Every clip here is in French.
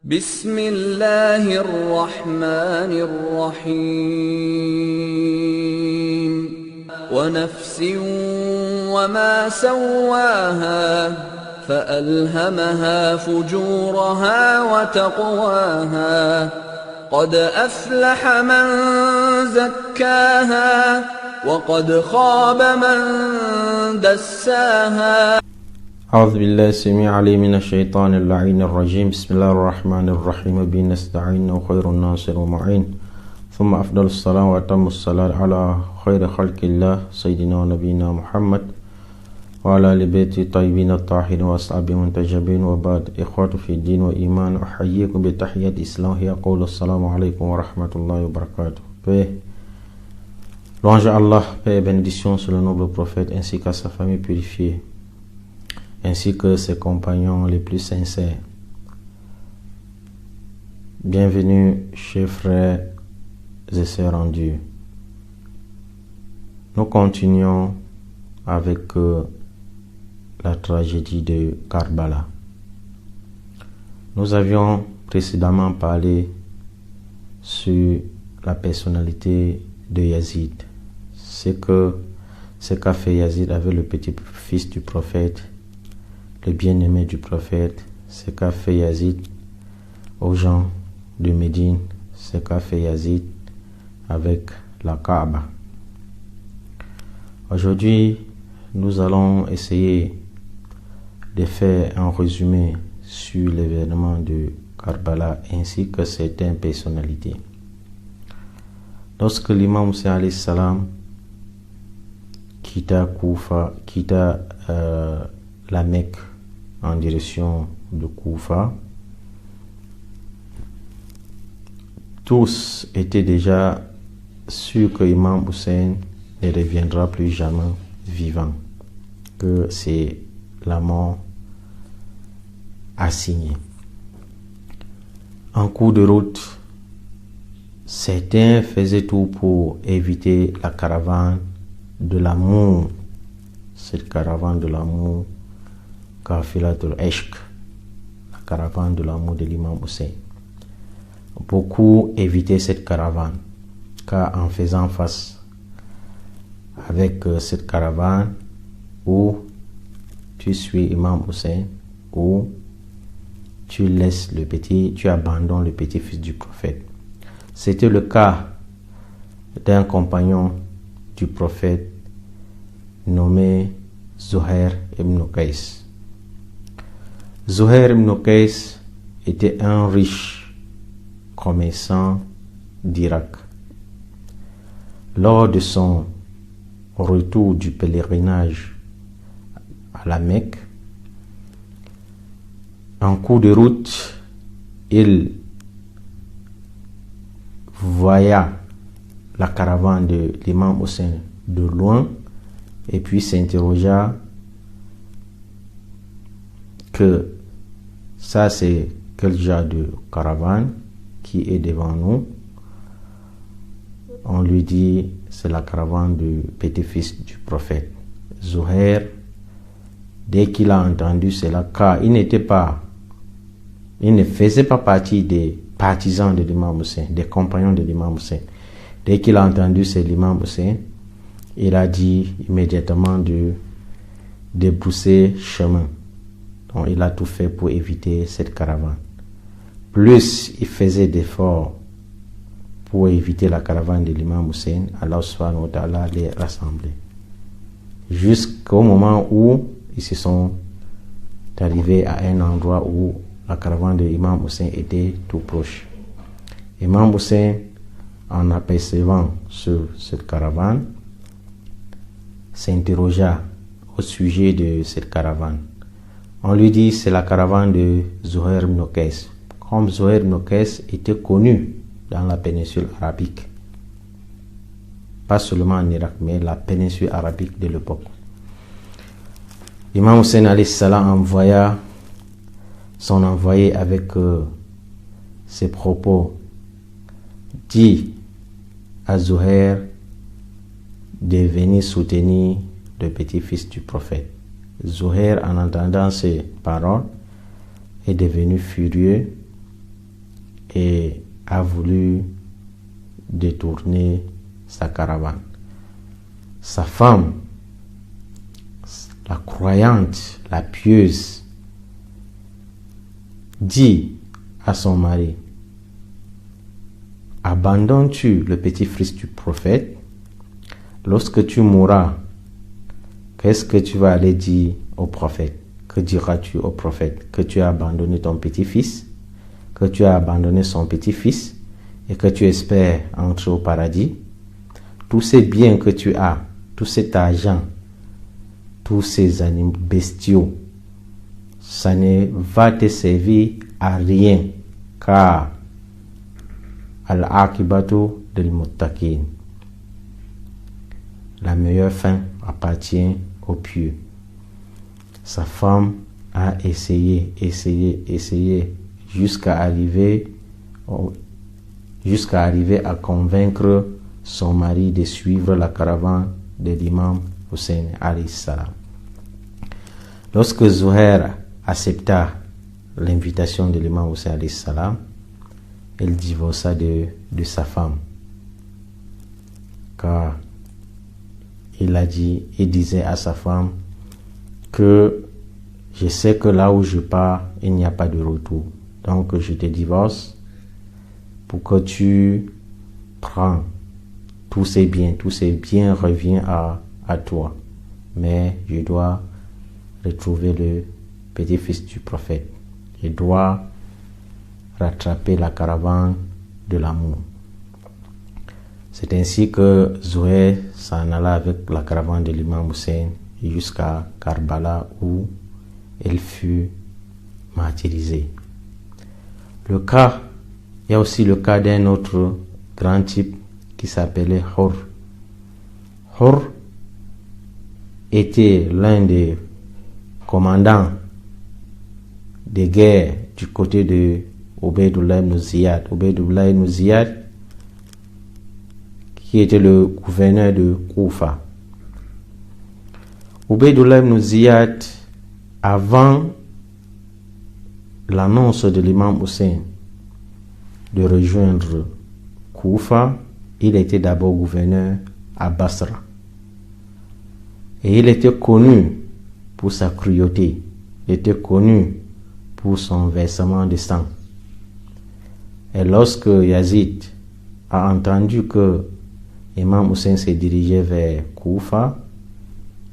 بسم الله الرحمن الرحيم ونفس وما سواها فألهمها فجورها وتقواها قد أفلح من زكاها وقد خاب من دساها. أعوذ بالله السميع العليم من الشيطان اللعين الرجيم. بسم الله الرحمن الرحيم. به نستعين وخير الناصر ومعين. ثم أفضل الصلاة وأتم الصلاة على خير خلق الله سيدنا ونبينا محمد وعلى آل بيته الطيبين الطاهرين وأصحابه المنتجبين وبعد. إخوة في الدين وإيمان، أحييكم بتحية الإسلام هي قول السلام عليكم ورحمة الله وبركاته. Louange à Allah, paix et bénédiction sur le noble prophète ainsi qu'à sa famille purifiée, ainsi que ses compagnons les plus sincères. Bienvenue, chers frères et sœurs en Dieu. Nous continuons avec la tragédie de Karbala. Nous avions précédemment parlé sur la personnalité de Yazid. Ce qu'a fait Yazid avec le petit-fils du prophète, le bien-aimé du prophète, ce qu'a fait Yazid aux gens de Médine, ce qu'a fait Yazid avec la Kaaba. Aujourd'hui, nous allons essayer de faire un résumé sur l'événement de Karbala ainsi que certaines personnalités. Lorsque l'imam Hussein alayhi salam quitta la Mecque en direction de Koufa, tous étaient déjà sûrs que l'imam Hussein ne reviendra plus jamais vivant, que c'est la mort assignée. En cours de route, certains faisaient tout pour éviter la caravane de l'amour, cette caravane de l'amour, Kafilatul Ishq, la caravane de l'amour de l'imam Hussein. Beaucoup évitaient cette caravane, car en faisant face avec cette caravane, ou tu suis imam Hussein, ou tu abandonnes le petit-fils du prophète. C'était le cas d'un compagnon du prophète nommé Zuhair ibn Qais. Zuhair ibn Qais était un riche commerçant d'Irak. Lors de son retour du pèlerinage à la Mecque, en cours de route, il voya la caravane de l'imam Hussein de loin et puis s'interrogea que ça c'est quel genre de caravane qui est devant nous. On lui dit c'est la caravane du petit-fils du prophète. Zuhair, dès qu'il a entendu cela, car il ne faisait pas partie des partisans de l'imam Hussein, des compagnons de l'imam Hussein. Dès qu'il a entendu c'est l'imam Hussein, il a dit immédiatement de débrousser chemin. Donc il a tout fait pour éviter cette caravane. Plus il faisait d'efforts pour éviter la caravane de l'imam Hussein, Allah subhanahu wa ta'ala les rassemblait. Jusqu'au moment où ils se sont arrivés à un endroit où la caravane de l'imam Hussein était tout proche. Imam Hussein, en apercevant cette caravane, s'interrogea au sujet de cette caravane. On lui dit c'est la caravane de Zuhair ibn Qais. Comme Zuhair ibn Qais était connu dans la péninsule arabique, pas seulement en Irak, mais la péninsule arabique de l'époque. Imam Hussein alayhi salam envoya son envoyé avec ses propos, dit à Zuhair de venir soutenir le petit-fils du prophète. Zuhair, en entendant ces paroles, est devenu furieux et a voulu détourner sa caravane. Sa femme, la croyante, la pieuse, dit à son mari: abandonnes-tu le petit-fils du prophète? Lorsque tu mourras, qu'est-ce que tu vas aller dire au prophète? Que diras-tu au prophète? Que tu as abandonné ton petit-fils, que tu as abandonné son petit-fils et que tu espères entrer au paradis? Tous ces biens que tu as, tout cet argent, tous ces animaux bestiaux, ça ne va te servir à rien, car al-aqibatu lil muttaqin, la meilleure fin appartient aux pieux. Sa femme a essayé jusqu'à arriver à convaincre son mari de suivre la caravane de l'imam Hussein alayhi salam. Lorsque Zuhair accepta l'invitation de l'imam Hussein alayhi salam, elle divorça de sa femme, car il disait à sa femme que je sais que là où je pars, il n'y a pas de retour. Donc je te divorce pour que tu prends tous ces biens reviennent à toi. Mais je dois retrouver le petit-fils du prophète. Je dois rattraper la caravane de l'amour. C'est ainsi que Zuhair s'en alla avec la caravane de l'imam Hussein jusqu'à Karbala où elle fut martyrisée. Il y a aussi le cas d'un autre grand type qui s'appelait Hur. Hur était l'un des commandants des guerres du côté de Ubaydullah ibn Ziyad. Ubaydullah ibn Ziyad, qui était le gouverneur de Koufa. Ubaydullah ibn Ziyad, avant l'annonce de l'imam Hussein de rejoindre Koufa, il était d'abord gouverneur à Basra. Et il était connu pour sa cruauté. Il était connu pour son versement de sang. Et lorsque Yazid a entendu que l'imam Hussein se dirigeait vers Koufa,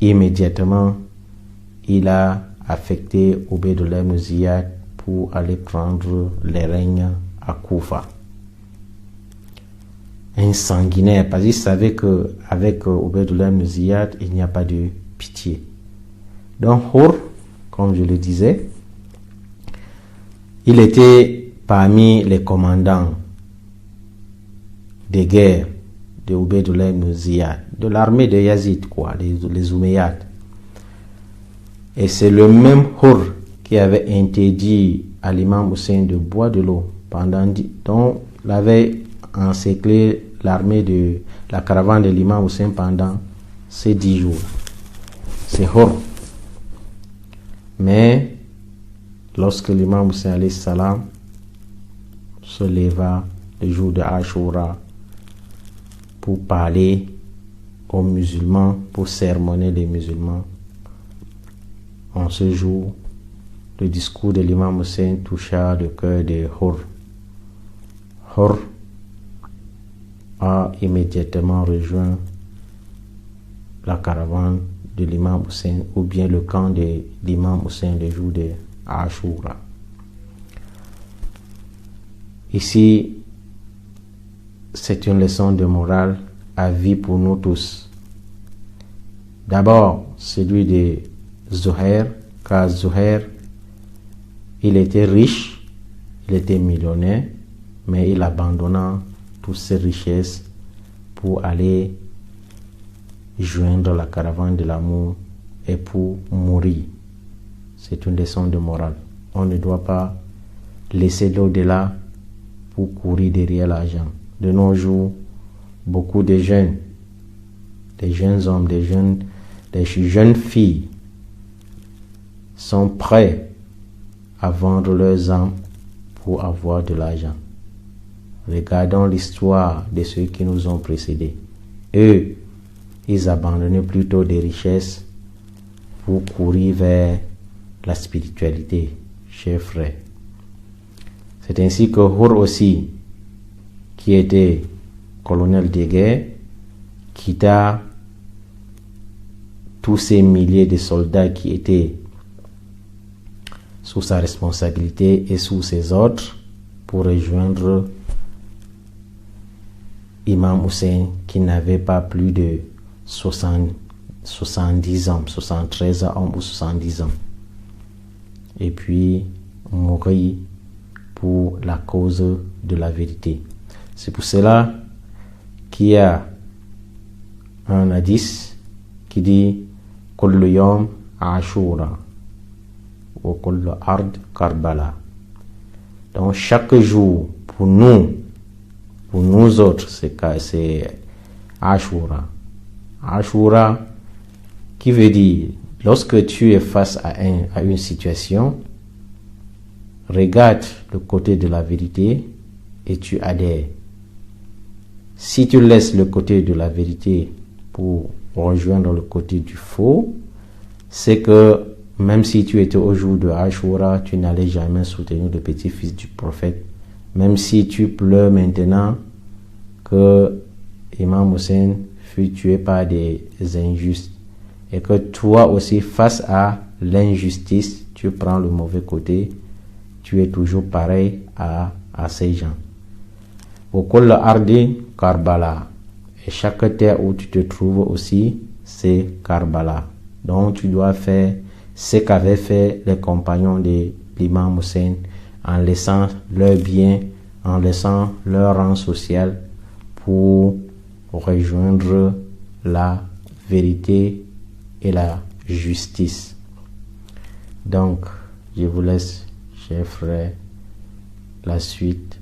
immédiatement, il a affecté Ubaydullah ibn Ziyad pour aller prendre les règnes à Koufa. Un sanguinaire, parce qu'il savait qu'avec Ubaydullah ibn Ziyad, il n'y a pas de pitié. Donc Hur, comme je le disais, il était parmi les commandants des guerres de Ubaydullah ibn Ziyad, de l'armée de Yazid, les Omeyyades. Et c'est le même Hur qui avait interdit à l'imam Hussein de boire de l'eau dont il avait encerclé l'armée de la caravane de l'imam Hussein pendant ces 10 jours. C'est Hur. Mais lorsque l'imam Hussein alayhi salam se leva le jour de Ashura pour parler aux musulmans, pour sermonner les musulmans, en ce jour, le discours de l'imam Hussein toucha le cœur de Hur. Hur a immédiatement rejoint la caravane de l'imam Hussein, ou bien le camp de l'imam Hussein le jour de Ashura. Ici, c'est une leçon de morale à vie pour nous tous. D'abord, celui de Zuhair, car Zuhair, il était riche, il était millionnaire, mais il abandonna toutes ses richesses pour aller joindre la caravane de l'amour et pour mourir. C'est une leçon de morale. On ne doit pas laisser l'au-delà pour courir derrière l'argent. De nos jours, beaucoup de jeunes, des jeunes hommes, des jeunes filles sont prêts à vendre leurs âmes pour avoir de l'argent. Regardons l'histoire de ceux qui nous ont précédés. Eux, ils abandonnaient plutôt des richesses pour courir vers la spiritualité, chers frères. C'est ainsi que Hur aussi, qui était colonel de guerre, quitta tous ces milliers de soldats qui étaient sous sa responsabilité et sous ses ordres pour rejoindre Imam Hussein, qui n'avait pas plus de 70 ans, 73 ans ou 70 ans. Et puis mourir pour la cause de la vérité. C'est pour cela qu'il y a un hadith qui dit Kullu yawm Ashura wa kullu ard Karbala. Donc chaque jour pour nous autres, c'est Ashura. Ashura qui veut dire lorsque tu es face à une situation, regarde le côté de la vérité et tu adhères. Si tu laisses le côté de la vérité pour rejoindre le côté du faux, c'est que même si tu étais au jour de Ashura, tu n'allais jamais soutenir le petit-fils du prophète. Même si tu pleures maintenant que Imam Hussein fut tué par des injustes et que toi aussi, face à l'injustice, tu prends le mauvais côté, tu es toujours pareil à ces gens. Au Kul Ardi Karbala. Et chaque terre où tu te trouves aussi, c'est Karbala. Donc tu dois faire ce qu'avaient fait les compagnons de l'imam Hussein en laissant leurs biens, en laissant leur rang social pour rejoindre la vérité et la justice. Donc, je vous laisse, chers frères, la suite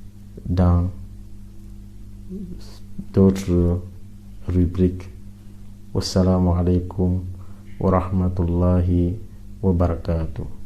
dans d'autres rubriques. Wassalamu alaikum wa rahmatullahi wa barakatuh.